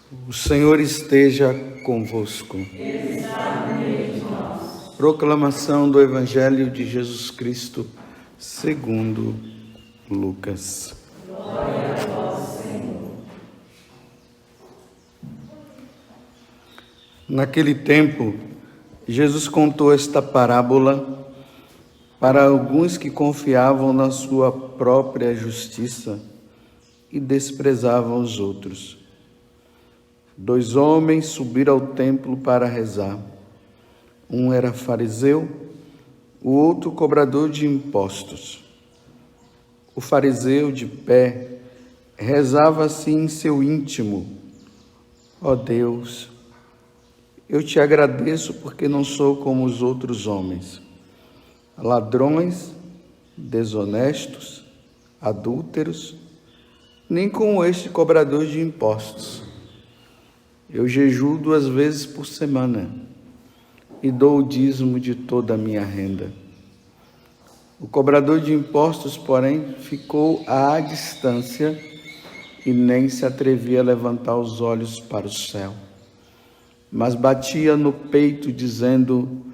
O Senhor esteja convosco. Ele está no meio de nós. Proclamação do Evangelho de Jesus Cristo, segundo Lucas. Glória a vós, Senhor. Naquele tempo, Jesus contou esta parábola para alguns que confiavam na sua própria justiça e desprezavam os outros. 2 homens subiram ao templo para rezar. Um era fariseu, o outro cobrador de impostos. O fariseu, de pé, rezava assim em seu íntimo: ó Deus, eu te agradeço porque não sou como os outros homens, ladrões, desonestos, adúlteros, nem como este cobrador de impostos. Eu jejuo 2 vezes por semana e dou o dízimo de toda a minha renda. O cobrador de impostos, porém, ficou à distância e nem se atrevia a levantar os olhos para o céu, mas batia no peito, dizendo: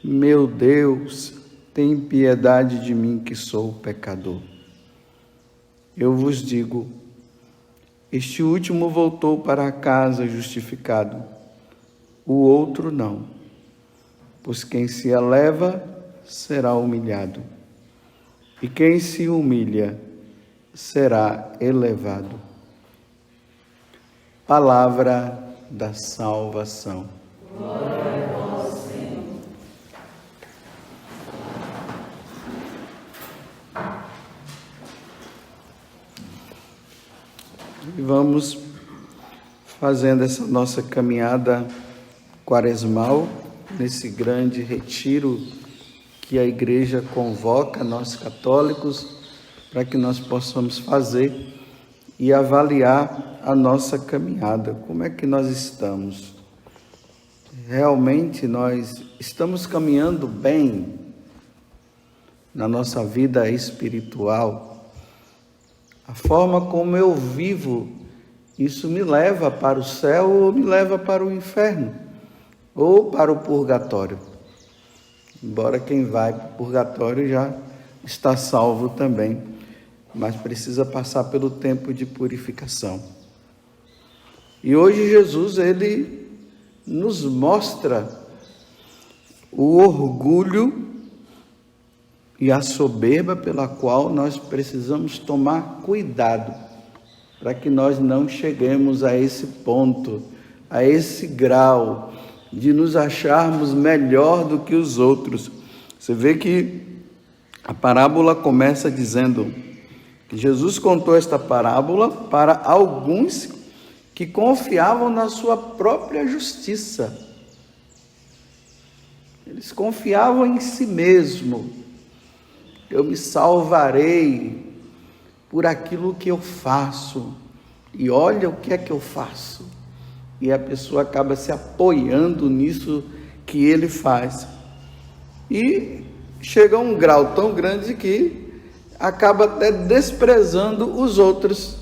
meu Deus, tem piedade de mim que sou pecador. Eu vos digo, este último voltou para casa justificado, o outro não, pois quem se eleva será humilhado, e quem se humilha será elevado. Palavra da salvação. Glória a vós, Senhor. E vamos fazendo essa nossa caminhada quaresmal, nesse grande retiro que a Igreja convoca nós católicos para que nós possamos fazer e avaliar a nossa caminhada. Como é que nós estamos? Realmente nós estamos caminhando bem na nossa vida espiritual? A forma como eu vivo, isso me leva para o céu ou me leva para o inferno, ou para o purgatório. Embora quem vai para o purgatório já está salvo também, mas precisa passar pelo tempo de purificação. E hoje Jesus, ele nos mostra o orgulho e a soberba pela qual nós precisamos tomar cuidado para que nós não cheguemos a esse ponto, a esse grau de nos acharmos melhor do que os outros. Você vê que a parábola começa dizendo que Jesus contou esta parábola para alguns que confiavam na sua própria justiça. Eles confiavam em si mesmo. Eu me salvarei por aquilo que eu faço. E olha o que é que eu faço. E a pessoa acaba se apoiando nisso que ele faz. E chega a um grau tão grande que acaba até desprezando os outros.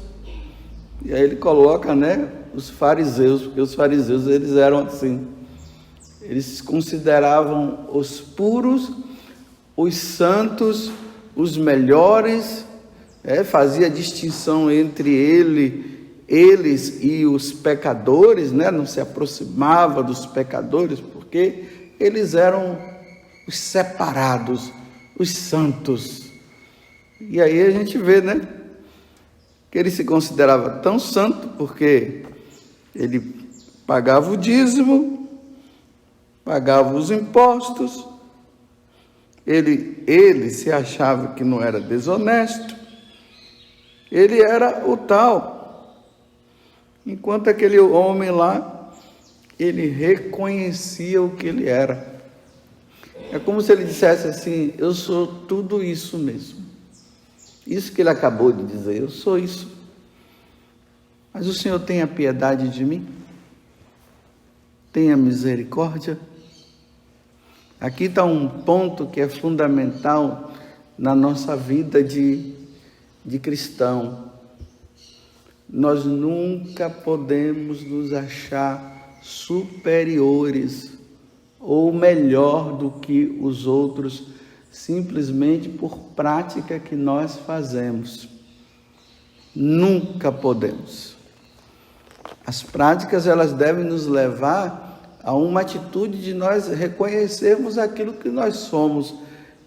E aí ele coloca, os fariseus, porque os fariseus eles eram assim. Eles se consideravam os puros, os santos, os melhores, fazia distinção entre eles e os pecadores, não se aproximava dos pecadores, porque eles eram os separados, os santos. E aí a gente vê, que ele se considerava tão santo, porque ele pagava o dízimo, pagava os impostos, ele se achava que não era desonesto, ele era o tal, enquanto aquele homem lá, ele reconhecia o que ele era. É como se ele dissesse assim: eu sou tudo isso mesmo, isso que ele acabou de dizer, eu sou isso, mas o Senhor tenha piedade de mim, tenha misericórdia. Aqui está um ponto que é fundamental na nossa vida de cristão. nós nunca podemos nos achar superiores ou melhor do que os outros, simplesmente por prática que nós fazemos. Nunca podemos. As práticas, elas devem nos levar a uma atitude de nós reconhecermos aquilo que nós somos.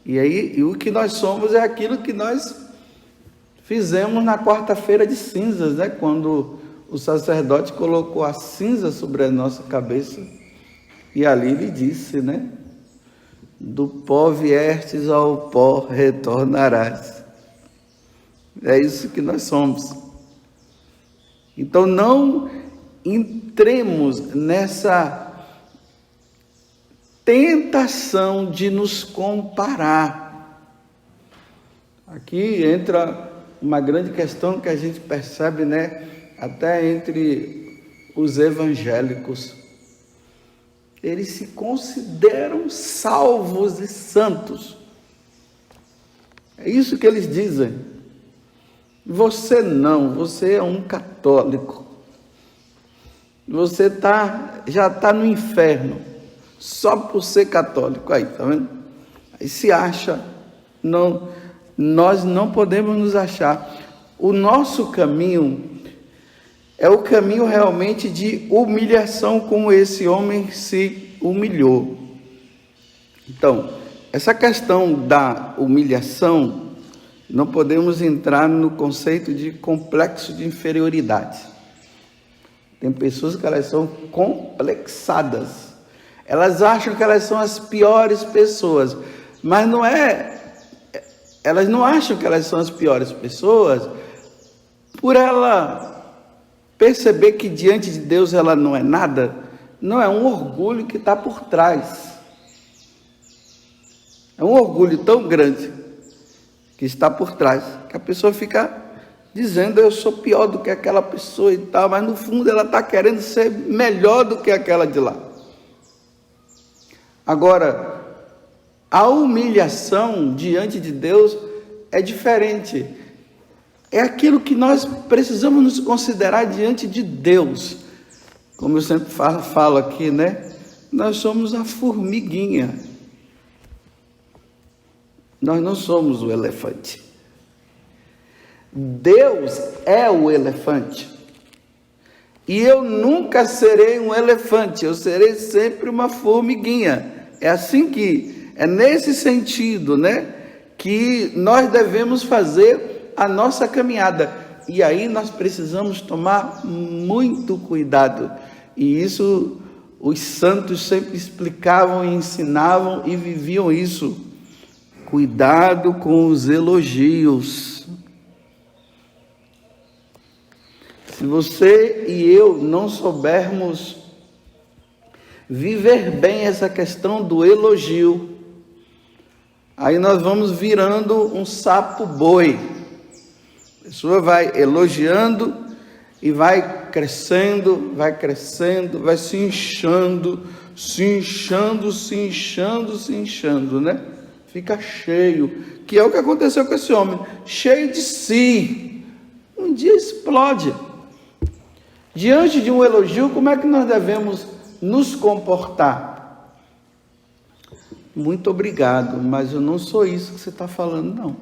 E o que nós somos é aquilo que nós fizemos na quarta-feira de cinzas, né? Quando o sacerdote colocou a cinza sobre a nossa cabeça e ali lhe disse, né? Do pó viestes, ao pó retornarás. É isso que nós somos. Então não entremos nessa tentação de nos comparar. Aqui entra uma grande questão que a gente percebe, né? Até entre os evangélicos. Eles se consideram salvos e santos. É isso que eles dizem. Você não, você é um católico. Você já está no inferno, só por ser católico. Aí, tá vendo? Aí se acha, não, nós não podemos nos achar. O nosso caminho é o caminho realmente de humilhação, como esse homem se humilhou. Então, essa questão da humilhação, não podemos entrar no conceito de complexo de inferioridade. Tem pessoas que elas são complexadas. Elas acham que elas são as piores pessoas, mas não é. Elas não acham que elas são as piores pessoas por ela perceber que diante de Deus ela não é nada. Não, é um orgulho que está por trás. É um orgulho tão grande que está por trás, que a pessoa fica dizendo, eu sou pior do que aquela pessoa e tal, mas no fundo ela está querendo ser melhor do que aquela de lá. Agora, a humilhação diante de Deus é diferente. É aquilo que nós precisamos nos considerar diante de Deus. Como eu sempre falo aqui, né? Nós somos a formiguinha. Nós não somos o elefante. Deus é o elefante. E eu nunca serei um elefante, eu serei sempre uma formiguinha. É assim que, é nesse sentido, né, que nós devemos fazer a nossa caminhada. E aí nós precisamos tomar muito cuidado. E isso os santos sempre explicavam, ensinavam e viviam isso. Cuidado com os elogios. Se você e eu não soubermos viver bem essa questão do elogio, aí nós vamos virando um sapo boi. A pessoa vai elogiando e vai crescendo, vai se inchando, né? Fica cheio, que é o que aconteceu com esse homem, cheio de si. Um dia explode. Diante de um elogio, como é que nós devemos nos comportar? Muito obrigado, mas eu não sou isso que você está falando, não.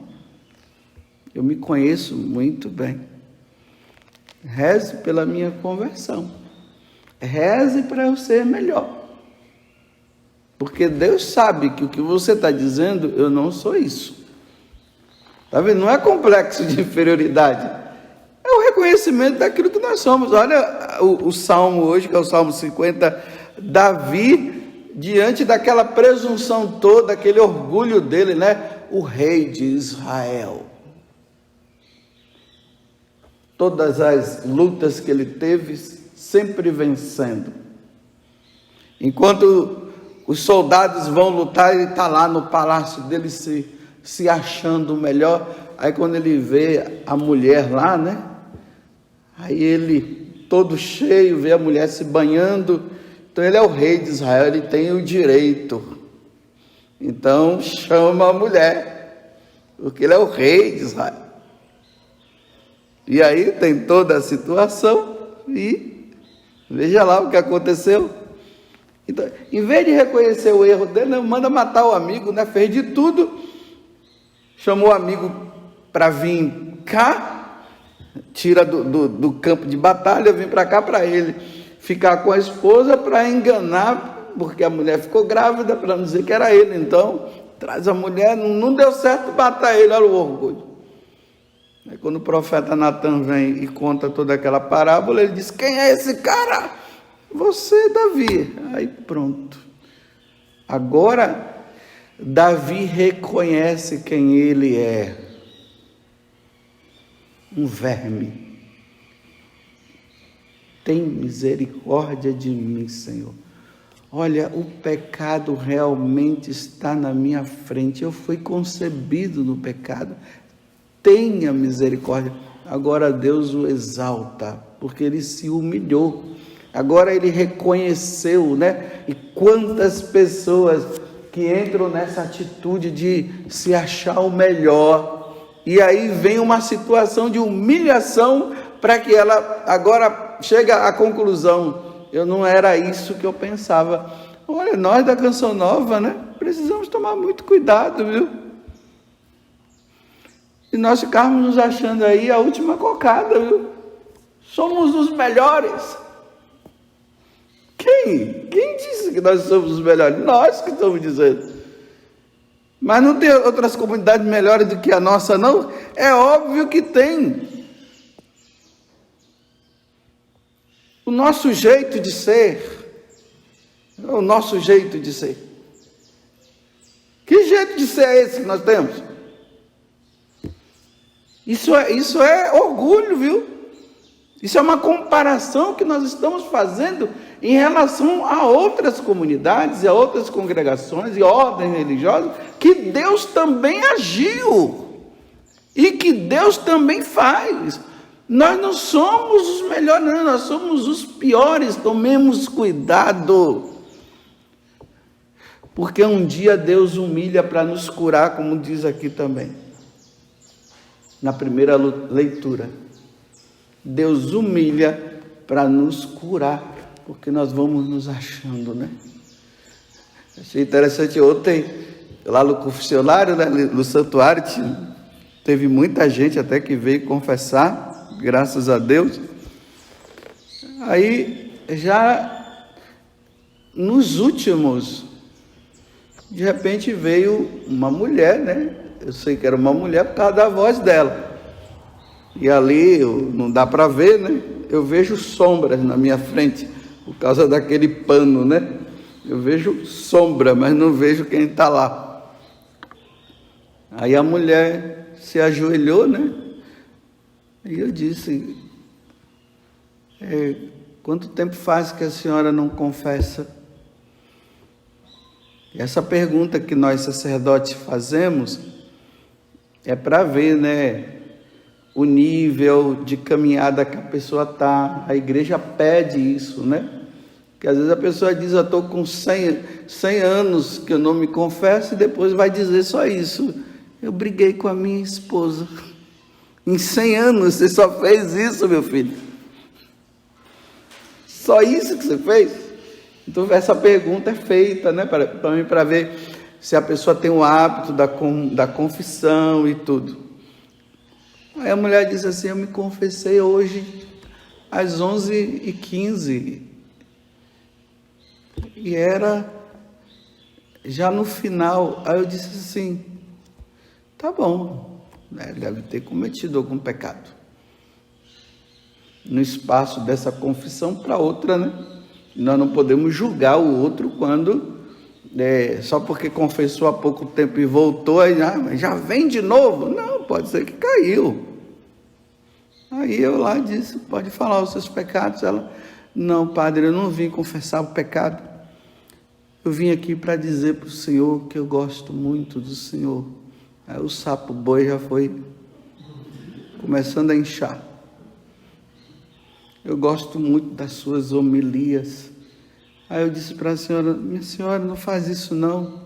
Eu me conheço muito bem. Reze pela minha conversão. Reze para eu ser melhor. Porque Deus sabe que o que você está dizendo, eu não sou isso. Está vendo? Não é complexo de inferioridade. É o reconhecimento daquilo que nós somos. Olha o Salmo hoje, que é o Salmo 50, Davi, diante daquela presunção toda, aquele orgulho dele, né? O rei de Israel. Todas as lutas que ele teve, sempre vencendo. Enquanto os soldados vão lutar, ele está lá no palácio dele se achando melhor. Aí quando ele vê a mulher lá, né? Aí ele, todo cheio, vê a mulher se banhando. Então ele é o rei de Israel, ele tem o direito. Então chama a mulher, porque ele é o rei de Israel. E aí tem toda a situação e veja lá o que aconteceu. Então, em vez de reconhecer o erro dele, manda matar o amigo, né? Fez de tudo, chamou o amigo para vir cá, tira do campo de batalha, vem para cá para ele ficar com a esposa para enganar, porque a mulher ficou grávida, para não dizer que era ele. Então, traz a mulher, não deu certo, matar ele, olha o orgulho. Aí quando o profeta Natan vem e conta toda aquela parábola, ele diz: quem é esse cara? Você, Davi. Aí pronto. Agora, Davi reconhece quem ele é. Um verme. Tem misericórdia de mim, Senhor. Olha, o pecado realmente está na minha frente. Eu fui concebido no pecado. Tenha misericórdia. Agora Deus o exalta, porque ele se humilhou. Agora ele reconheceu, né? E quantas pessoas que entram nessa atitude de se achar o melhor. E aí vem uma situação de humilhação para que ela agora chega à conclusão: eu não era isso que eu pensava. Olha, nós da Canção Nova, né? Precisamos tomar muito cuidado, viu? E nós ficarmos nos achando aí a última cocada, viu? Somos os melhores. Quem disse que nós somos os melhores? Nós que estamos dizendo. Mas não tem outras comunidades melhores do que a nossa, não? É óbvio que tem. O nosso jeito de ser. O nosso jeito de ser. Que jeito de ser é esse que nós temos? Isso é orgulho, viu? Isso é uma comparação que nós estamos fazendo em relação a outras comunidades, a outras congregações e ordens religiosas, que Deus também agiu e que Deus também faz. Nós não somos os melhores, não, nós somos os piores. Tomemos cuidado, porque um dia Deus humilha para nos curar, como diz aqui também, na primeira leitura. Deus humilha para nos curar, porque nós vamos nos achando, né? Achei interessante ontem, lá no confessionário, né, no santuário, teve muita gente até que veio confessar, graças a Deus. Aí, já nos últimos, de repente veio uma mulher, né? Eu sei que era uma mulher por causa da voz dela. E ali, não dá para ver, né? Eu vejo sombras na minha frente, por causa daquele pano, né? Eu vejo sombra, mas não vejo quem está lá. Aí a mulher se ajoelhou, né? E eu disse: quanto tempo faz que a senhora não confessa? E essa pergunta que nós sacerdotes fazemos é para ver, né, o nível de caminhada que a pessoa está. A igreja pede isso, né? Porque às vezes a pessoa diz: eu estou com 100 anos que eu não me confesso, e depois vai dizer só isso: eu briguei com a minha esposa. Em 100 anos você só fez isso, meu filho? Só isso que você fez? Então essa pergunta é feita, né, para ver se a pessoa tem o hábito da confissão e tudo. Aí a mulher diz assim: eu me confessei hoje às 11h15. E era já no final. Aí eu disse assim: tá bom, né? Deve ter cometido algum pecado. No espaço dessa confissão para outra, né? Nós não podemos julgar o outro quando, só porque confessou há pouco tempo e voltou, aí já vem de novo. Não, pode ser que caiu. Aí eu lá disse: pode falar os seus pecados. Ela: não, padre, eu não vim confessar o pecado. Eu vim aqui para dizer para o senhor que eu gosto muito do senhor. Aí o sapo boi já foi começando a inchar. Eu gosto muito das suas homilias. Aí eu disse para a senhora: minha senhora, não faz isso não.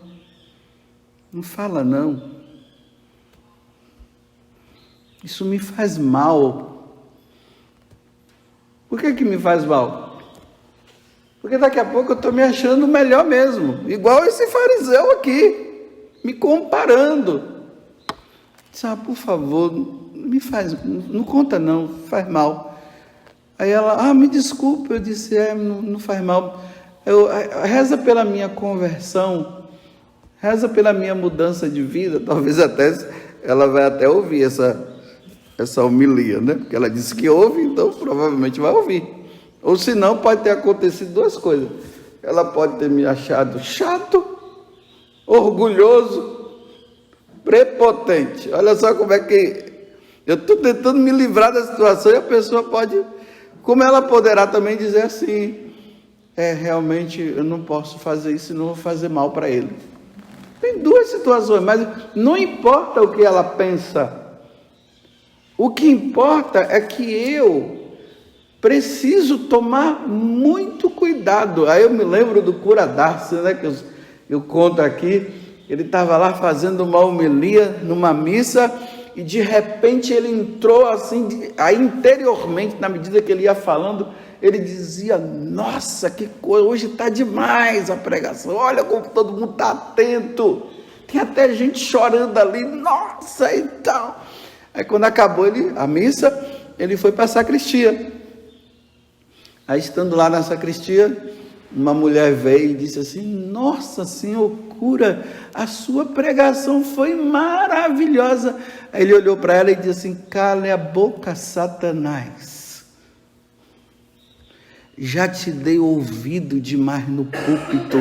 Não fala não. Isso me faz mal. Por que me faz mal? Porque daqui a pouco eu estou me achando melhor mesmo, igual esse fariseu aqui, me comparando. Por favor, não conta não, faz mal. Aí ela, me desculpa, eu disse, não faz mal. Reza pela minha conversão, reza pela minha mudança de vida, talvez até ela vai até ouvir essa homilia, né? Porque ela disse que ouve, então provavelmente vai ouvir. Ou se não, pode ter acontecido duas coisas. Ela pode ter me achado chato, orgulhoso, prepotente. Olha só como é que eu estou tentando me livrar da situação e a pessoa pode, como ela poderá também dizer assim, realmente eu não posso fazer isso, não vou fazer mal para ele. Tem duas situações, mas não importa o que ela pensa. O que importa é que eu preciso tomar muito cuidado. Aí eu me lembro do cura Darcy, né, que eu conto aqui. Ele estava lá fazendo uma homilia numa missa e de repente ele entrou assim, aí interiormente, na medida que ele ia falando, ele dizia, nossa, que coisa, hoje está demais a pregação, olha como todo mundo está atento, tem até gente chorando ali, nossa, então. Aí quando acabou a missa, ele foi para a sacristia. Aí estando lá na sacristia, uma mulher veio e disse assim, nossa, senhor cura, a sua pregação foi maravilhosa. Aí ele olhou para ela e disse assim, cale a boca, Satanás. Já te dei ouvido demais no púlpito.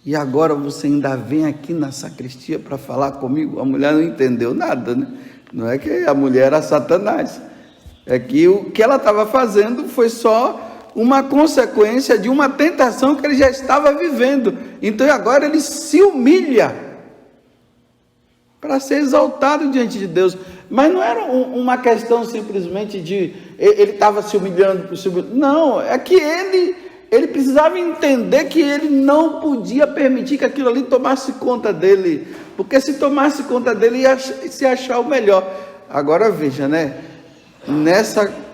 E agora você ainda vem aqui na sacristia para falar comigo? A mulher não entendeu nada, né? Não é que a mulher era Satanás. É que o que ela estava fazendo foi só uma consequência de uma tentação que ele já estava vivendo. Então agora ele se humilha para ser exaltado diante de Deus. Mas não era uma questão simplesmente de ele estava se humilhando por si. Não, é que ele precisava entender que ele não podia permitir que aquilo ali tomasse conta dele, porque se tomasse conta dele ia se achar o melhor. Agora veja, né?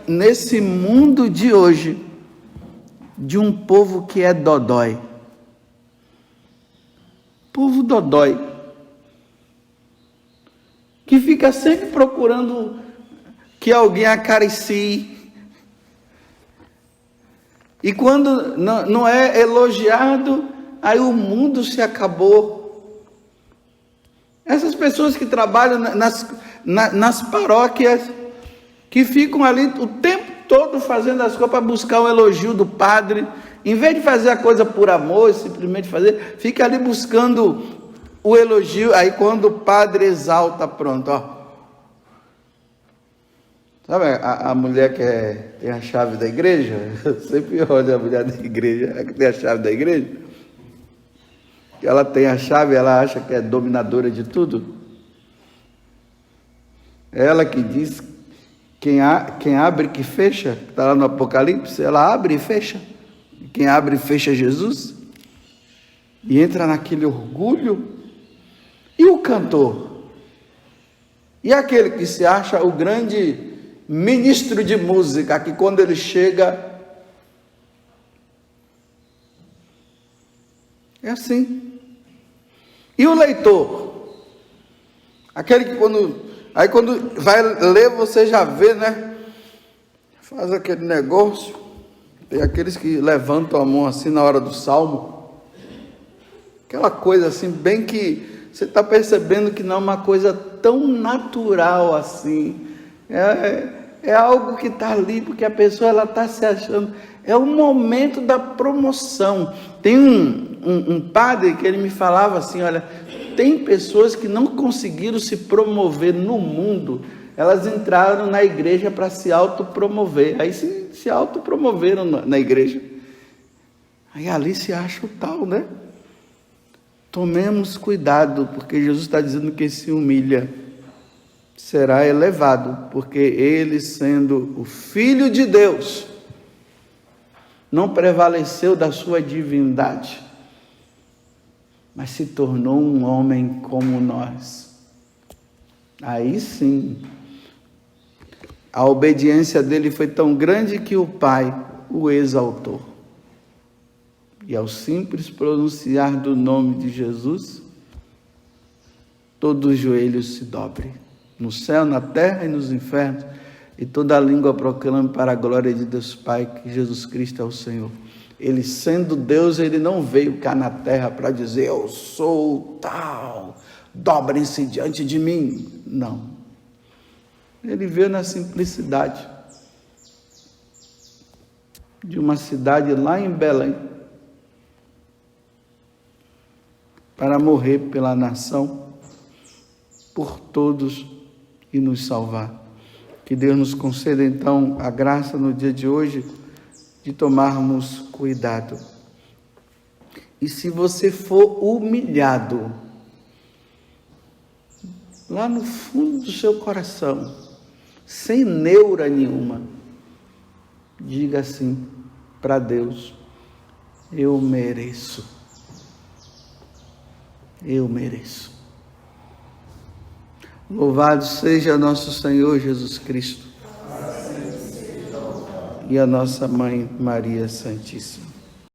Nesse mundo de hoje, de um povo que é dodói, povo dodói, que fica sempre procurando que alguém acaricie, e quando não é elogiado, aí o mundo se acabou. Essas pessoas que trabalham nas paróquias, que ficam ali o tempo todo fazendo as coisas para buscar o elogio do padre, em vez de fazer a coisa por amor, simplesmente fazer, fica ali buscando o elogio. Aí quando o padre exalta, pronto, sabe a mulher que tem a chave da igreja? Eu sempre olho a mulher da igreja, que tem a chave da igreja, que ela tem a chave, ela acha que é dominadora de tudo. Ela que diz, quem abre que fecha, está lá no Apocalipse, ela abre e fecha. Quem abre e fecha é Jesus. E entra naquele orgulho. E o cantor? E aquele que se acha o grande ministro de música, que quando ele chega, é assim. E o leitor? Aquele que quando vai ler, você já vê, né? Faz aquele negócio. Tem aqueles que levantam a mão assim na hora do salmo. Aquela coisa assim, bem que você está percebendo que não é uma coisa tão natural assim. É algo que está ali, porque a pessoa ela está se achando. É o momento da promoção. Tem um padre que ele me falava assim, olha, tem pessoas que não conseguiram se promover no mundo, elas entraram na igreja para se autopromover, aí se autopromoveram na igreja, aí ali se acha o tal, né? Tomemos cuidado, porque Jesus está dizendo que se humilha será elevado, porque ele, sendo o Filho de Deus, não prevaleceu da sua divindade, mas se tornou um homem como nós. Aí sim, A obediência dele foi tão grande que o Pai o exaltou. E ao simples pronunciar do nome de Jesus, todo joelho se dobre, no céu, na terra e nos infernos, e toda língua proclame para a glória de Deus Pai que Jesus Cristo é o Senhor. Ele, sendo Deus, ele não veio cá na terra para dizer, eu sou tal, dobrem-se diante de mim. Não. Ele veio na simplicidade de uma cidade lá em Belém, para morrer pela nação, por todos e nos salvar. Que Deus nos conceda então a graça no dia de hoje de tomarmos cuidado. E se você for humilhado, lá no fundo do seu coração, sem neura nenhuma, diga assim para Deus, eu mereço. Eu mereço. Louvado seja nosso Senhor Jesus Cristo e a nossa Mãe Maria Santíssima.